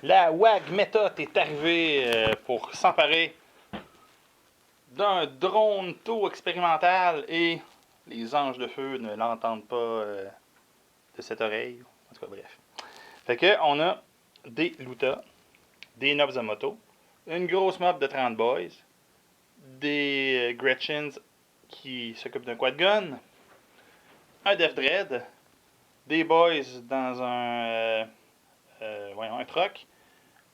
La WAG Méthode est arrivée pour s'emparer d'un drone taux expérimental et les anges de feu ne l'entendent pas de cette oreille. En tout cas, bref. Fait que on a des Luta, des knobs de moto, une grosse mob de 30 boys, des Gretchens qui s'occupent d'un quad gun, un Def Dread, des boys dans un truck,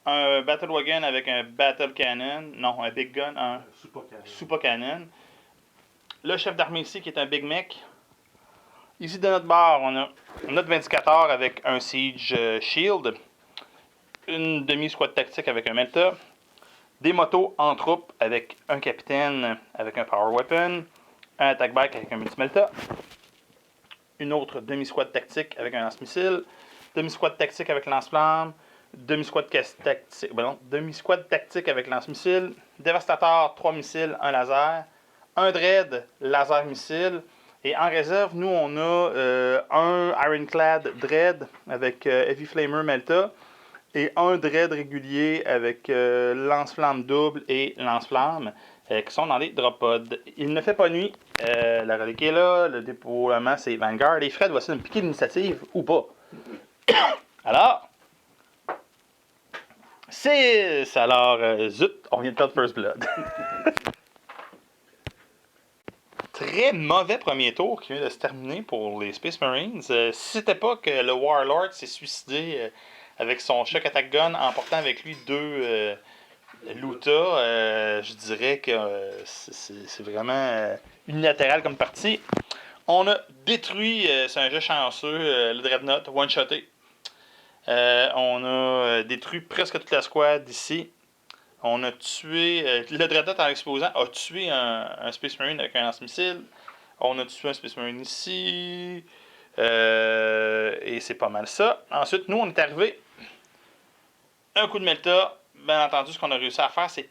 un Battle Wagon avec un Battle Cannon, non, un Big Gun, un Super Cannon, le chef d'armée ici qui est un Big Mech. Ici de notre bord, on a notre vindicateur avec un Siege Shield, une demi-squad tactique avec un Melta, des motos en troupe avec un capitaine avec un Power Weapon, un Attack Bike avec un Multi-Melta, une autre demi-squad tactique avec un lance-missile, demi-squad tactique avec lance-flamme, demi-squad tactique avec lance-missile, dévastateur, 3 missiles, un laser, un Dread, laser-missile, et en réserve, nous, on a un Ironclad Dread avec Heavy Flamer Melta et un Dread régulier avec lance-flamme double et lance-flamme qui sont dans les drop pods. Il ne fait pas nuit. La relique est là. Le déploiement, c'est Vanguard. Et Fred, voici une piquée d'initiative ou pas. Alors, zut, on vient de perdre First Blood. Très mauvais premier tour qui vient de se terminer pour les Space Marines. Si c'était pas que le Warlord s'est suicidé avec son Shock Attack Gun, emportant avec lui deux Luta, je dirais que c'est vraiment unilatéral comme partie. On a détruit, c'est un jeu chanceux, le Dreadnought, one-shoté. On a détruit presque toute la squad ici. On a tué. Le Dreadnought en explosant a tué un Space Marine avec un lance-missile. On a tué un Space Marine ici. Et c'est pas mal ça. Ensuite, nous, on est arrivé. Un coup de Melta. Bien entendu, ce qu'on a réussi à faire, c'est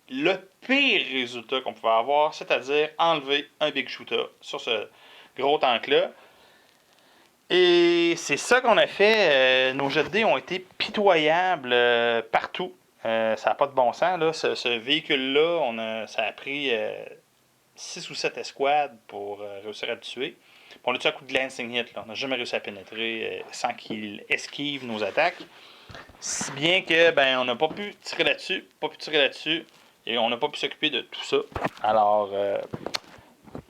le pire résultat qu'on pouvait avoir, c'est-à-dire enlever un Big Shooter sur ce gros tank-là. Et c'est ça qu'on a fait. Nos jets de dés ont été pitoyables partout. Ça n'a pas de bon sens. Là. Ce véhicule-là, ça a pris 6 ou 7 escouades pour réussir à le tuer. Puis on l'a tué à coup de glancing hit. Là. On n'a jamais réussi à pénétrer sans qu'il esquive nos attaques. Si bien que on n'a pas pu tirer là-dessus, et on n'a pas pu s'occuper de tout ça. Alors,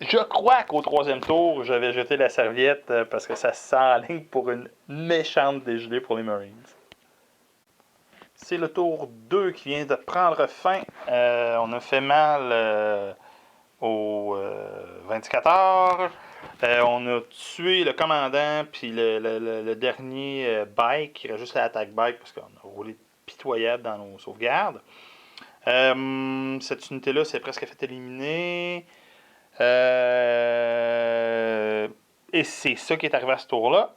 je crois qu'au troisième tour, je vais jeter la serviette parce que ça se sent en ligne pour une méchante dégelée pour les Marines. C'est le tour 2 qui vient de prendre fin. On a fait mal aux vindicateurs. On a tué le commandant puis le dernier bike. Il reste juste l'attaque bike parce qu'on a roulé pitoyable dans nos sauvegardes. Cette unité-là s'est presque fait éliminer. Et c'est ça qui est arrivé à ce tour-là.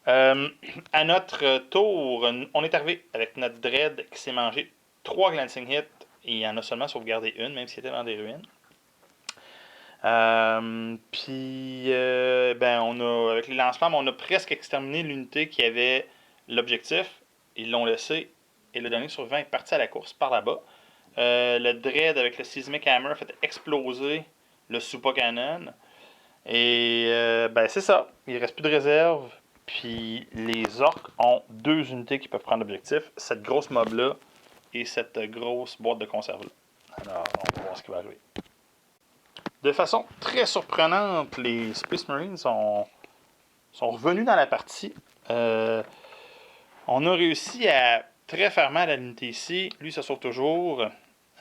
À notre tour, on est arrivé avec notre Dread qui s'est mangé 3 glancing hits et il en a seulement sauvegardé une, même s'il était dans des ruines. Avec les lance-flammes, on a presque exterminé l'unité qui avait l'objectif. Ils l'ont laissé et le dernier survivant est parti à la course par là-bas. Le Dread avec le Seismic Hammer a fait exploser le Super Cannon. Et c'est ça. Il ne reste plus de réserve. Puis les orques ont 2 unités qui peuvent prendre l'objectif. Cette grosse mob-là et cette grosse boîte de conserve-là. Alors, on va voir ce qui va arriver. De façon très surprenante, les Space Marines sont revenus dans la partie. On a réussi à très faire mal à l'unité ici. Lui, ça sauve toujours.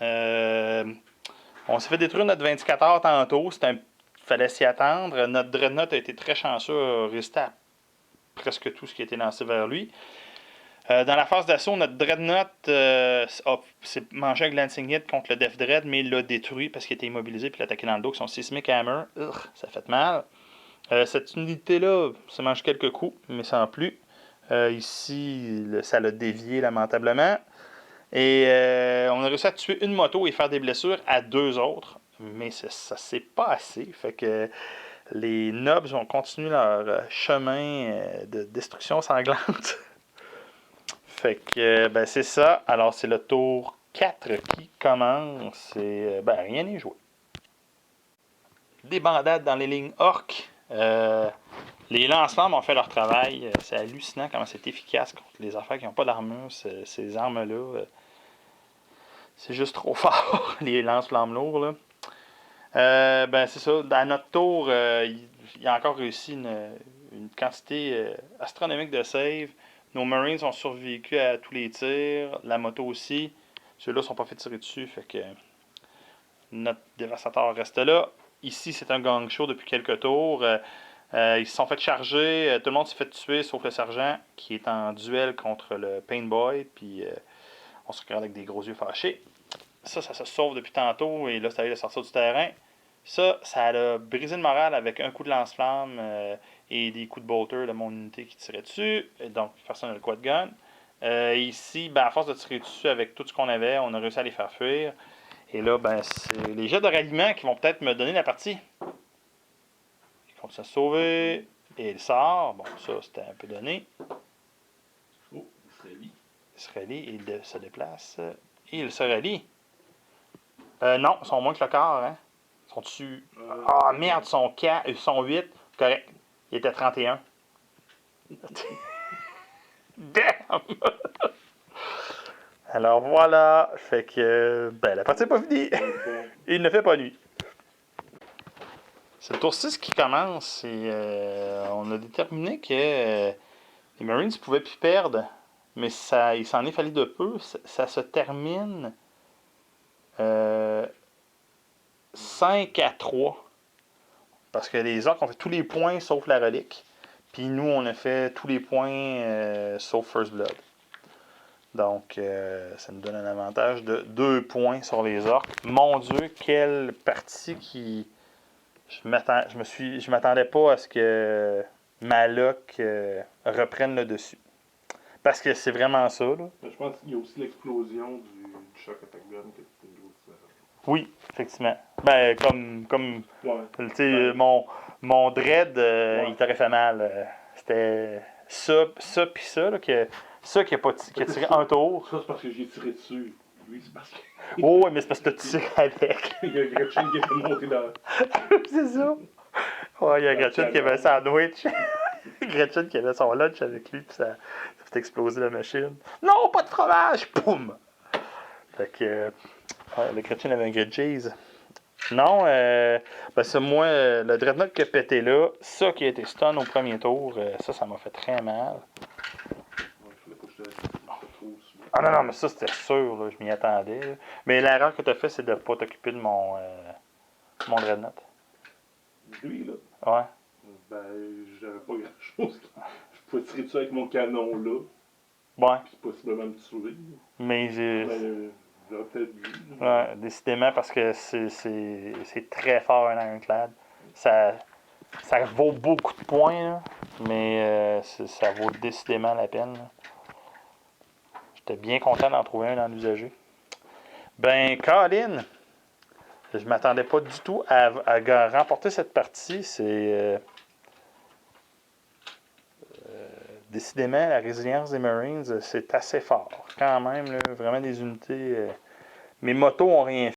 On s'est fait détruire notre vindicateur tantôt. Il fallait s'y attendre. Notre Dreadnought a été très chanceux, a résisté à presque tout ce qui a été lancé vers lui. Dans la phase d'assaut, notre Dreadnought s'est mangé un glancing hit contre le Def Dread, mais il l'a détruit parce qu'il était immobilisé et l'a attaqué dans le dos avec son Seismic Hammer. Ça fait mal. Cette unité-là s'est mangé quelques coups, mais sans plus. Ici, ça l'a dévié lamentablement. Et on a réussi à tuer une moto et faire des blessures à 2 autres. Mais ça c'est pas assez. Fait que les Nobs ont continué leur chemin de destruction sanglante. Fait que, ben, c'est ça. Alors, c'est le tour 4 qui commence. Et, ben, rien n'est joué. Des bandades dans les lignes orques. Les lance-flammes ont fait leur travail. C'est hallucinant comment c'est efficace contre les affaires qui n'ont pas d'armure. Ces armes-là, c'est juste trop fort, les lance-flammes lourds. Là. Ben, c'est ça. À notre tour, il a encore réussi une quantité astronomique de save. Nos Marines ont survécu à tous les tirs. La moto aussi. Ceux-là ne sont pas fait tirer dessus. Fait que notre dévastateur reste là. Ici, c'est un gang show depuis quelques tours. Ils se sont fait charger. Tout le monde s'est fait tuer, sauf le sergent, qui est en duel contre le Painboy. Puis on se regarde avec des gros yeux fâchés. Ça se sauve depuis tantôt. Et là, c'est à lui de sortir du terrain. Ça a brisé le moral avec un coup de lance-flamme et des coups de bolter de mon unité qui tirait dessus. Et donc, personne n'a le quad gun. Ici, ben, à force de tirer dessus avec tout ce qu'on avait, on a réussi à les faire fuir. Et là, ben, c'est les jets de ralliement qui vont peut-être me donner la partie. Ils vont se sauver. Et il sort. Bon, ça, c'était un peu donné. Oh, il se relie. Il se relie et il se déplace. Et il se relie. Non, ils sont moins que le quart, hein. Ils sont dessus. Ah, merde, ils sont 8. Correct. Il était 31. Damn! Alors voilà. Fait que, ben, la partie n'est pas finie. Il ne fait pas nuit. C'est le tour 6 qui commence et on a déterminé que les Marines ne pouvaient plus perdre. Mais il s'en est fallu de peu. Ça se termine 5-3. Parce que les orques ont fait tous les points sauf la relique. Puis nous, on a fait tous les points sauf First Blood. Donc, ça nous donne un avantage de 2 points sur les orques. Mon Dieu, quelle partie qui... Je m'attendais pas à ce que Malok reprenne le dessus. Parce que c'est vraiment ça, là. Je pense qu'il y a aussi l'explosion du choc attack gun qui est une grosse différence. Oui, effectivement. Ben, comme Ouais. tu sais, mon dread, il t'aurait fait mal. C'était ça puis ça, là, ça qui a tiré un tour. Ça, c'est parce que j'ai tiré dessus. Lui, c'est parce que. Oh, oui, mais c'est parce que tu as tiré avec. Il y a Gretchen qui est monté dans. C'est ça. Ouais, il y a Gretchen qui avait un sandwich. Gretchen qui avait son lunch avec lui, puis ça fait exploser la machine. Non, pas de fromage! Poum! Fait que. Ouais, le Gretchen avait un grilled cheese. Non, ben c'est moi, le Dreadnought qui a pété là, ça qui a été stun au premier tour, ça m'a fait très mal. Ouais, je voulais pas que je te trop dessus. Ah non, mais ça c'était sûr, là, je m'y attendais. Là. Mais l'erreur que tu as fait, c'est de ne pas t'occuper de mon Dreadnought. Lui, là. Ouais. Ben, j'avais pas grand chose. Je pouvais tirer dessus avec mon canon là. Ouais. Puis possiblement me tuer. Mais j'ai. Ben, j'aurais peut-être vu. Ouais, décidément, parce que c'est très fort un Ironclad. Ça vaut beaucoup de points, là, mais ça vaut décidément la peine. Là. J'étais bien content d'en trouver un dans l'usager. Ben, Colin, je m'attendais pas du tout à remporter cette partie. C'est décidément la résilience des Marines, c'est assez fort. Quand même, là, vraiment des unités. Mes motos ont rien